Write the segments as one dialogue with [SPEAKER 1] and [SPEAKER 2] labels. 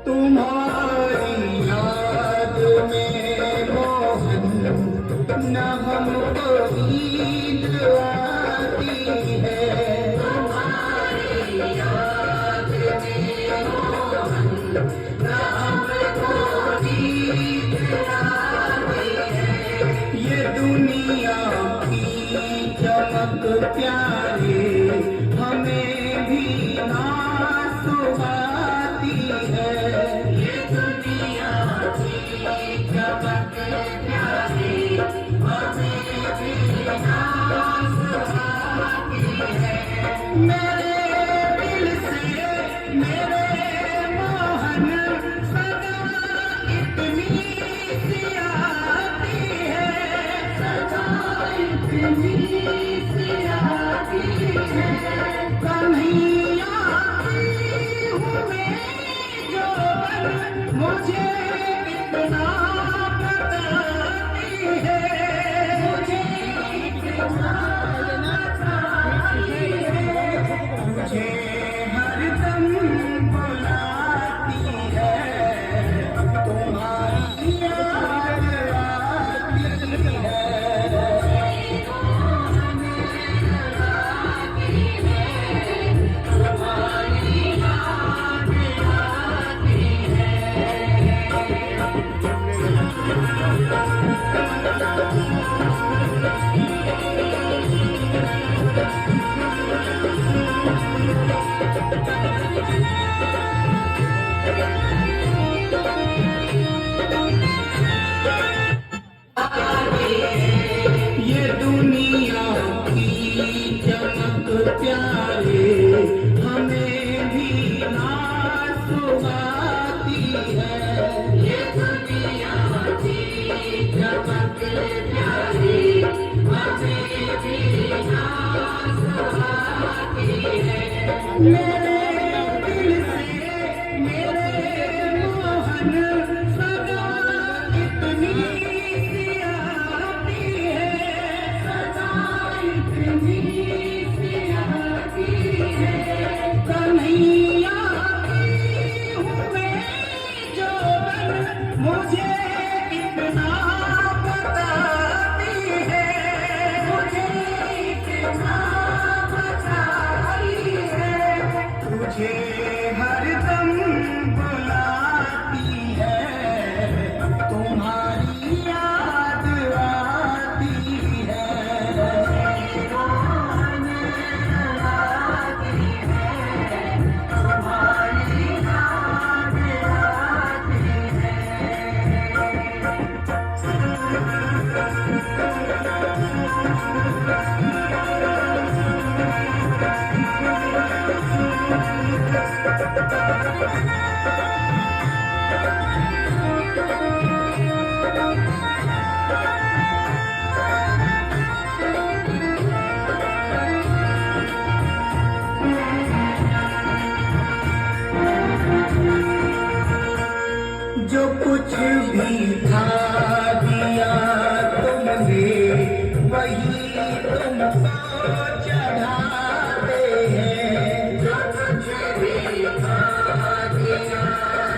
[SPEAKER 1] तुम्हारी याद में मोहन न हमको नींद आती है। तुम्हारी याद में मोहन न हमको नींद आती है। ये दुनिया की चमक प्यारे हमें भी ना सुहाती है। ये दुनिया की चमक प्यारी हमें भी ना सुहाती है। मेरे दिल से मेरे मोहन सदा इतनी सी आती है। सदा इतनी सी आती है। कन्हैया मुझे कितना बताती है। मुझे कितना बताती है। मुझे हरदम बुलाती है। तुम्हारी याद आती है। ये दुनिया की चमक प्यारे हमें भी ना सुहाती है। ये दुनिया की चमक प्यारी हमें भी ना सुहाती है। मेरे दिल से मेरे मोहन सदा इतनी सी आती है। सदा इतनी सी आती है। कन्हैया की हूँ मैं जो बन मुझे कितना बताती है। मुझे कितना बताती है। तुझे हरदम बुलाती है। तुम्हारी याद आती है। तुम्हारी याद आती जो कुछ भी था दिया तुमने वही तुमको चढ़ाते हैं। जो कुछ भी था दिया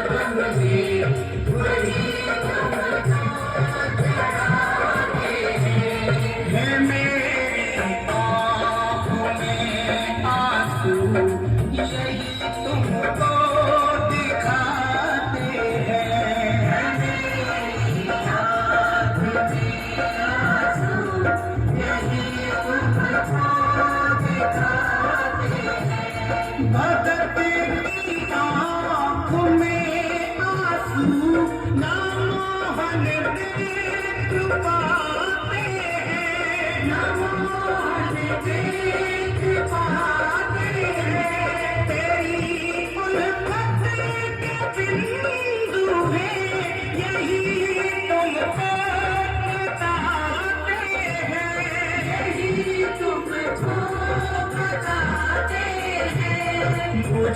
[SPEAKER 1] तुमने वही तुमको चढ़ाते हैं। है मेरी आँखों में आंसू यही तुमको दिखाते हैं। यही तुमको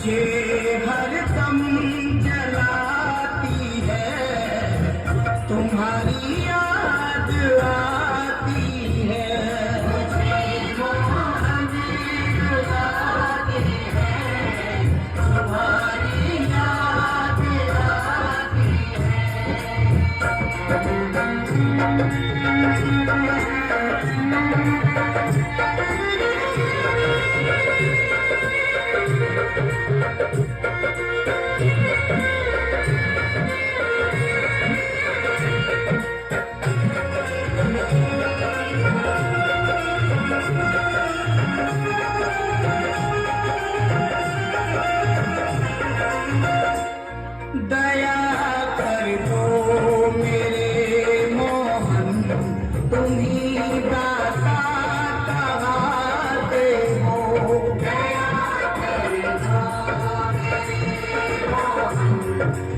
[SPEAKER 1] मुझे हरदम जलाती है, तुम्हारी याद आती है। मुझे मोहन रुलाती है, तुम्हारी याद आती दया कर दो मेरे मोहन, तुम्ही दाता कहाते हो। दया कर दो मेरे मोहन,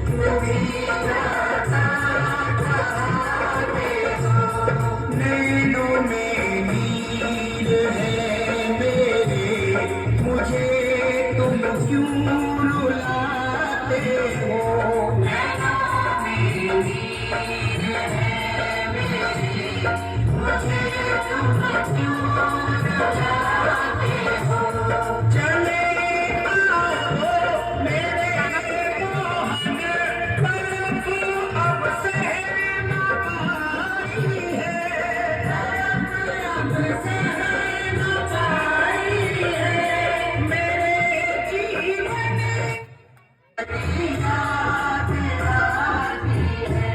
[SPEAKER 1] तुम्ही दाता कहाते हो। नैनों में नीर है मेरे, मुझे तुम क्यों रुलाते हो। चले आओ मेरे मोहन, तड़प अब सह न पाई है, तड़प अब सह न पाई है। मेरे जीवन की याद आती है।